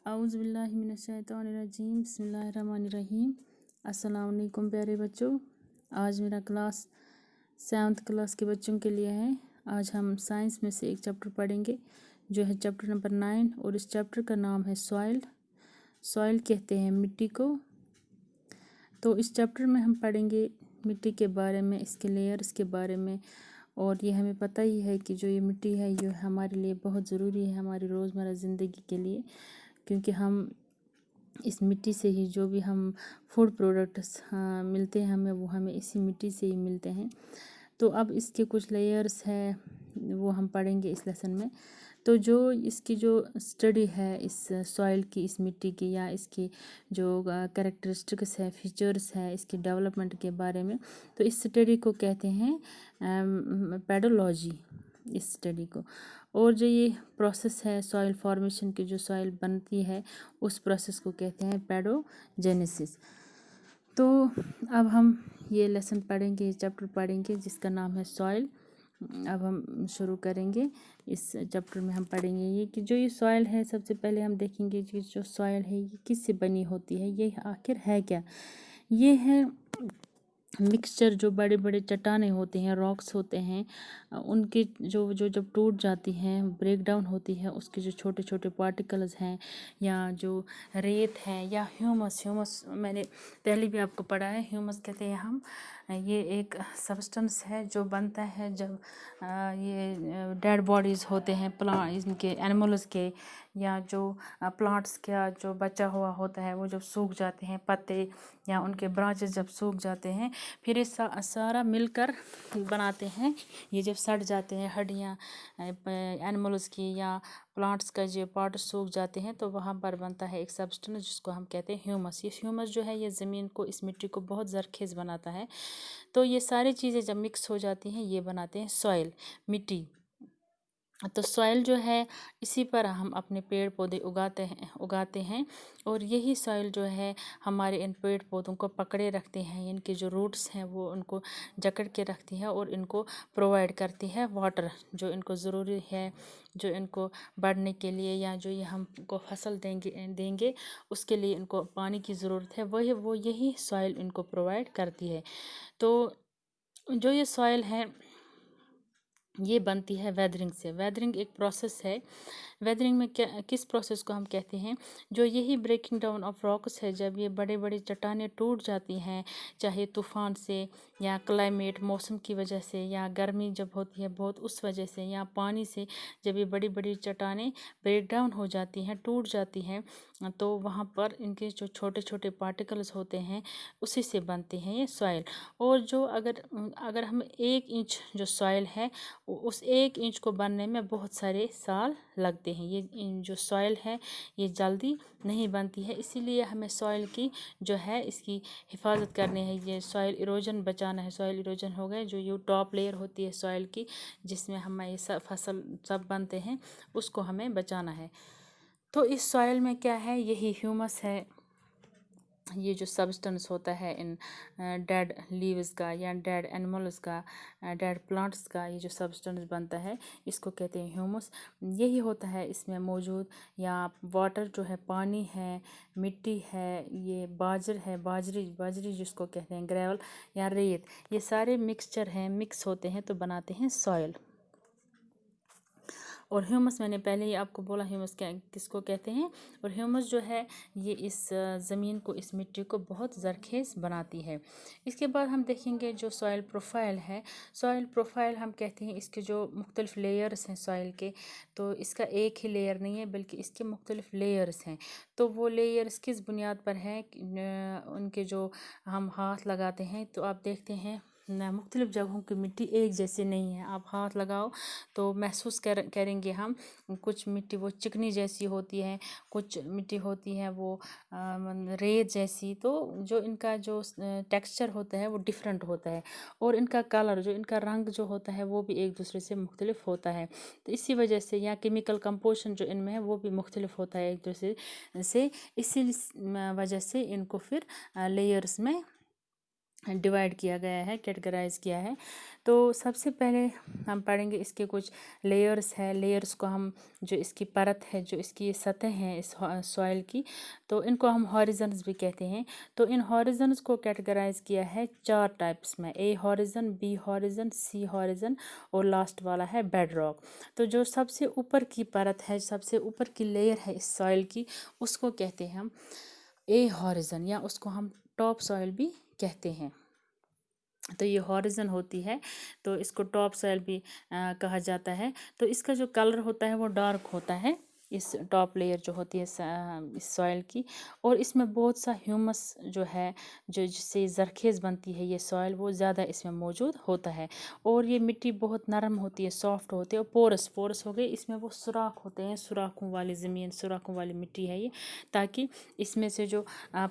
आउज़ बिल्लाहि मिनश्शैतानिर्रजीम बिस्मिल्लाहिर्रहमानिर्रहीम। अस्सलाम वालेकुम प्यारे बच्चों। आज मेरा क्लास 7th क्लास के बच्चों के लिए है। आज हम साइंस में से एक चैप्टर पढ़ेंगे जो है चैप्टर नंबर 9, और इस चैप्टर का नाम है सॉइल। सॉइल कहते हैं मिट्टी को। तो इस चैप्टर में हम पढ़ेंगे मिट्टी के बारे में, इसके लेयर्स के बारे में। और ये हमें पता ही है कि जो ये मिट्टी है ये हमारे लिए बहुत ज़रूरी है हमारी रोज़मर्रा ज़िंदगी के लिए, क्योंकि हम इस मिट्टी से ही जो भी हम फूड प्रोडक्ट्स मिलते हैं वो हमें इसी मिट्टी से ही मिलते हैं। तो अब इसके कुछ लेयर्स है वो हम पढ़ेंगे इस लेसन में। तो जो इसकी जो स्टडी है इस सॉइल की, इस मिट्टी की, या इसकी जो कैरेक्टरिस्टिक्स है, फीचर्स है इसके डेवलपमेंट के बारे में, तो इस स्टडी को कहते हैं पेडोलॉजी, इस स्टडी को। और जो ये प्रोसेस है सॉइल फॉर्मेशन की, जो सॉइल बनती है उस प्रोसेस को कहते हैं पेडोजेनेसिस। तो अब हम ये लेसन पढ़ेंगे, चैप्टर पढ़ेंगे जिसका नाम है सॉइल। अब हम शुरू करेंगे। इस चैप्टर में हम पढ़ेंगे ये कि जो ये सॉइल है, सबसे पहले हम देखेंगे कि जो सॉइल है ये किससे बनी होती है, ये आखिर है क्या। ये है मिक्सचर, जो बड़े बड़े चट्टानें होते हैं, रॉक्स होते हैं, उनके जो जब टूट जाती हैं, ब्रेक डाउन होती है, उसके जो छोटे छोटे पार्टिकल्स हैं, या जो रेत है, या ह्यूमस मैंने पहले भी आपको पढ़ा है, ह्यूमस कहते हैं हम। ये एक सब्सटेंस है जो बनता है जब ये डेड बॉडीज़ होते हैं इनके एनिमल्स के, या जो प्लांट्स का जो बचा हुआ होता है वो जब सूख जाते हैं, पत्ते या उनके ब्रांचेस जब सूख जाते हैं, फिर ये सारा मिलकर बनाते हैं। ये जब सड़ जाते हैं, हड्डियाँ एनिमल्स की या प्लांट्स का जो पार्ट सूख जाते हैं, तो वहाँ पर बनता है एक सब्सटेंस जिसको हम कहते हैं ह्यूमस। ये ह्यूमस जो है ये ज़मीन को, इस मिट्टी को बहुत ज़रखेज़ बनाता है। तो ये सारी चीज़ें जब मिक्स हो जाती हैं ये बनाते हैं सॉइल, मिट्टी। तो सॉइल जो है इसी पर हम अपने पेड़ पौधे उगाते हैं, और यही सॉइल जो है हमारे इन पेड़ पौधों को पकड़े रखते हैं। इनके जो रूट्स हैं वो उनको जकड़ के रखती है और इनको प्रोवाइड करती है वाटर, जो इनको ज़रूरी है, जो इनको बढ़ने के लिए, या जो ये हमको फसल देंगे उसके लिए इनको पानी की ज़रूरत है, वो यही सॉइल इनको प्रोवाइड करती है। तो जो ये सॉइल है ये बनती है वेदरिंग से। वेदरिंग एक प्रोसेस है। वेदरिंग में किस प्रोसेस को हम कहते हैं, जो यही ब्रेकिंग डाउन ऑफ रॉक्स है, जब ये बड़े बड़े चट्टानें टूट जाती हैं, चाहे तूफ़ान से, या क्लाइमेट मौसम की वजह से, या गर्मी जब होती है बहुत उस वजह से, या पानी से, जब ये बड़ी बड़ी चट्टानें ब्रेक डाउन हो जाती हैं, टूट जाती हैं, तो वहाँ पर इनके जो छोटे छोटे पार्टिकल्स होते हैं उसी से बनते हैं ये सॉइल। और जो अगर हम 1 इंच जो सॉइल है उस 1 इंच को बनने में बहुत सारे साल लगते हैं। ये जो सॉइल है ये जल्दी नहीं बनती है, इसीलिए हमें सॉइल की जो है इसकी हिफाजत करनी है। ये सॉइल इरोजन बचाना है। सॉइल इरोजन हो गए, जो ये टॉप लेयर होती है सॉइल की जिसमें हम ये सब फसल सब बनते हैं, उसको हमें बचाना है। तो इस सॉइल में क्या है, यही ह्यूमस है, ये जो सब्सटेंस होता है इन डेड लीव्स का, या डेड एनिमल्स का, डेड प्लांट्स का, ये जो सब्सटेंस बनता है इसको कहते हैं ह्यूमस। यही होता है इसमें मौजूद। या वाटर जो है, पानी है, मिट्टी है, ये बाजरी जिसको कहते हैं ग्रेवल, या रेत, ये सारे मिक्सचर हैं, मिक्स होते हैं तो बनाते हैं सॉइल। और ह्यूमस मैंने पहले ही आपको बोला ह्यूमस किसको कहते हैं। और ह्यूमस जो है ये इस ज़मीन को, इस मिट्टी को बहुत ज़रखेज़ बनाती है। इसके बाद हम देखेंगे जो सॉइल प्रोफाइल है। सॉइल प्रोफाइल हम कहते हैं इसके जो मुख्तलिफ लेयर्स हैं सॉइल के, तो इसका एक ही लेयर नहीं है बल्कि इसके मुख्तलिफ लेयर्स हैं। तो वो लेयर्स किस बुनियाद पर हैं, उनके जो हम हाथ लगाते हैं तो आप देखते हैं मुख्तलिफ जगहों की मिट्टी एक जैसी नहीं है। आप हाथ लगाओ तो महसूस करेंगे हम, कुछ मिट्टी वो चिकनी जैसी होती है, कुछ मिट्टी होती है वो रेत जैसी। तो जो इनका जो टेक्सचर होता है वो डिफरेंट होता है, और इनका कलर, जो इनका रंग जो होता है वो भी एक दूसरे से मुख्तलिफ होता है। तो इसी वजह से, या केमिकल कंपोजिशन जो इनमें है वो भी मुख्तलिफ होता है एक दूसरे से। इसी वजह से इनको फिर लेयर्स में डिवाइड किया गया है, कैटेगराइज किया है। तो सबसे पहले हम पढ़ेंगे इसके कुछ लेयर्स है। लेयर्स को हम, जो इसकी परत है, जो इसकी सतह हैं इस सॉइल की, तो इनको हम हॉरिजन्स भी कहते हैं। तो इन हॉरिजन्स को कैटेगराइज किया है 4 टाइप्स में, ए हॉरिजन, बी हॉरिजन, सी हॉरिजन और लास्ट वाला है बेड रॉक। तो जो सबसे ऊपर की परत है, सबसे ऊपर की लेयर है इस सॉइल की, उसको कहते हैं हम ए हॉरिजन, या उसको हम टॉप सॉइल भी कहते हैं। तो ये हॉरिजन होती है, तो इसको टॉप सॉइल भी कहा जाता है। तो इसका जो कलर होता है वो डार्क होता है, इस टॉप लेयर जो होती है इस सॉइल की। और इसमें बहुत सा ह्यूमस जो है, जो जिससे ज़रखेज़ बनती है ये सॉइल, वो ज़्यादा इसमें मौजूद होता है। और ये मिट्टी बहुत नरम होती है, सॉफ्ट होती है, और पोरस हो गई, इसमें वो सुराख होते हैं, सुराखों वाली ज़मीन, सुराखों वाली मिट्टी है ये, ताकि इसमें से जो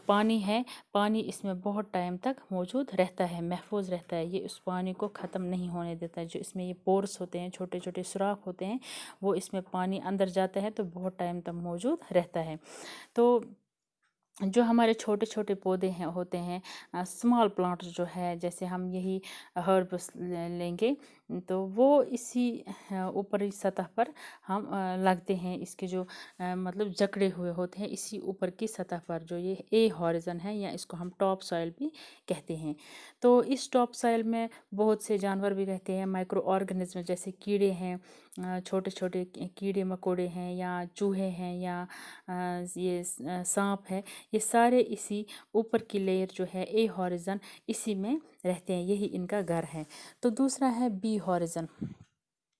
पानी है, पानी इसमें बहुत टाइम तक मौजूद रहता है, महफूज रहता है, ये उस पानी को ख़त्म नहीं होने देता है। जो इसमें ये पोर्स होते हैं, छोटे छोटे सुराख होते हैं, वो इसमें पानी अंदर जाता है तो बहुत टाइम तक मौजूद रहता है। तो जो हमारे छोटे छोटे पौधे हैं होते हैं, स्मॉल प्लांट्स जो है, जैसे हम यही हर्ब्स लेंगे, तो वो इसी ऊपरी सतह पर हम लगते हैं। इसके जो मतलब जकड़े हुए होते हैं इसी ऊपर की सतह पर, जो ये ए हॉरिजन है, या इसको हम टॉप सॉइल भी कहते हैं। तो इस टॉप सॉइल में बहुत से जानवर भी रहते हैं, माइक्रो ऑर्गेनिज्म, जैसे कीड़े हैं, छोटे छोटे कीड़े मकोड़े हैं, या चूहे हैं, या ये सांप है, ये सारे इसी ऊपर की लेयर जो है ए हॉरिजन, इसी में रहते हैं, यही इनका घर है। तो दूसरा है बी हॉरिजन।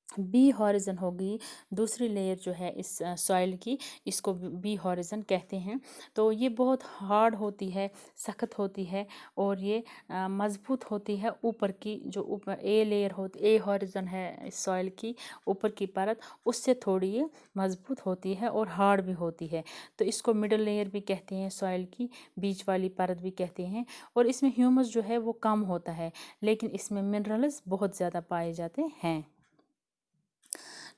बी हॉरिजन होगी दूसरी लेयर जो है इस सॉइल की, इसको बी हॉरिजन कहते हैं। तो ये बहुत हार्ड होती है, सख्त होती है, और ये मज़बूत होती है। ऊपर की जो ऊपर ए लेयर होती, ए हॉरिजन है इस सॉइल की ऊपर की परत, उससे थोड़ी ये मज़बूत होती है और हार्ड भी होती है। तो इसको मिडल लेयर भी कहते हैं सॉइल की, बीच वाली परत भी कहते हैं। और इसमें ह्यूमस जो है वो कम होता है, लेकिन इसमें मिनरल्स बहुत ज़्यादा पाए जाते हैं।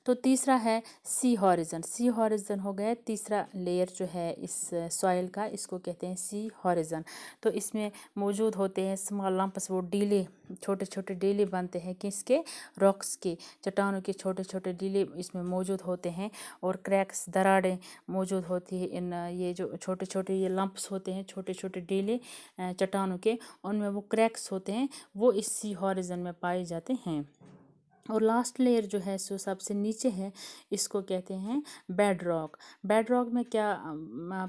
तो तीसरा है सी हॉरिजन। सी हॉरिजन हो गया तीसरा लेयर जो है इस सॉइल का, इसको कहते हैं सी हॉरिजन। तो इसमें मौजूद होते हैं स्मॉल लंप्स, वो डीले, छोटे छोटे डीले बनते हैं, किसके, रॉक्स के, चट्टानों के छोटे छोटे डीले इसमें मौजूद होते हैं। और क्रैक्स, दरारें मौजूद होती है इन, ये जो छोटे छोटे ये लंप्स होते हैं, छोटे छोटे डीले चट्टानों के, उनमें वो क्रैक्स होते हैं, वो इस सी हॉरिजन में पाए जाते हैं। और लास्ट लेयर जो है सो सबसे नीचे है, इसको कहते हैं बेड रॉक। बेड रॉक में क्या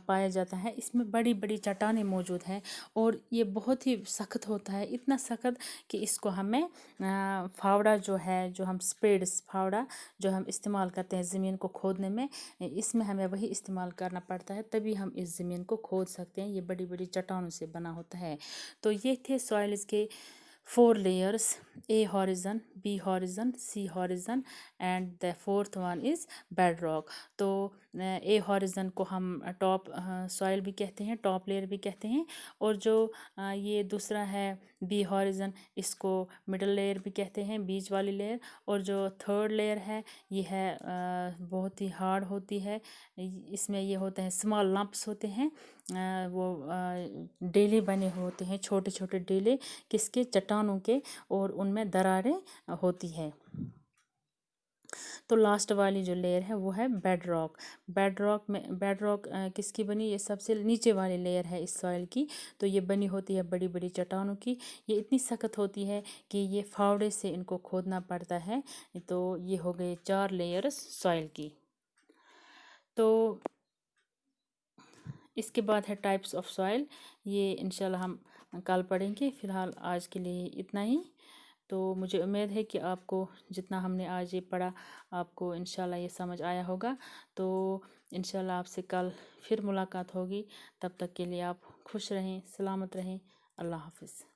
पाया जाता है, इसमें बड़ी बड़ी चट्टानें मौजूद हैं, और ये बहुत ही सख्त होता है, इतना सख्त कि इसको हमें फावड़ा जो है, जो हम स्पेड्स, फावड़ा जो हम इस्तेमाल करते हैं ज़मीन को खोदने में, इसमें हमें वही इस्तेमाल करना पड़ता है, तभी हम इस ज़मीन को खोद सकते हैं। ये बड़ी बड़ी चट्टानों से बना होता है। तो ये थे सॉइल्स के 4 layers: A horizon, B horizon, C horizon, and the fourth one is bedrock. तो ए हॉरिजन को हम टॉप सॉइल भी कहते हैं, टॉप लेयर भी कहते हैं। और जो ये दूसरा है बी हॉरिजन, इसको मिडल लेयर भी कहते हैं, बीच वाली लेयर। और जो थर्ड लेयर है ये है बहुत ही हार्ड होती है, इसमें ये होते हैं स्मॉल लंप्स होते हैं, वो डेले बने होते हैं, छोटे छोटे डेले, किसके, चट्टानों के, और उनमें दरारें होती है। तो लास्ट वाली जो लेयर है वो है बेड रॉक। बेड रॉक में, बेड रॉक किसकी बनी, ये सबसे नीचे वाली लेयर है इस सॉइल की। तो ये बनी होती है बड़ी बड़ी चट्टानों की, ये इतनी सख्त होती है कि ये फावड़े से इनको खोदना पड़ता है। तो ये हो गए 4 लेयर्स सॉइल की। तो इसके बाद है टाइप्स ऑफ सॉइल, ये इंशाल्लाह हम कल पढ़ेंगे। फ़िलहाल आज के लिए इतना ही। तो मुझे उम्मीद है कि आपको जितना हमने आज ये पढ़ा, आपको इंशाल्लाह ये समझ आया होगा। तो इंशाल्लाह आपसे कल फिर मुलाकात होगी। तब तक के लिए आप खुश रहें, सलामत रहें। अल्लाह हाफ़िज़।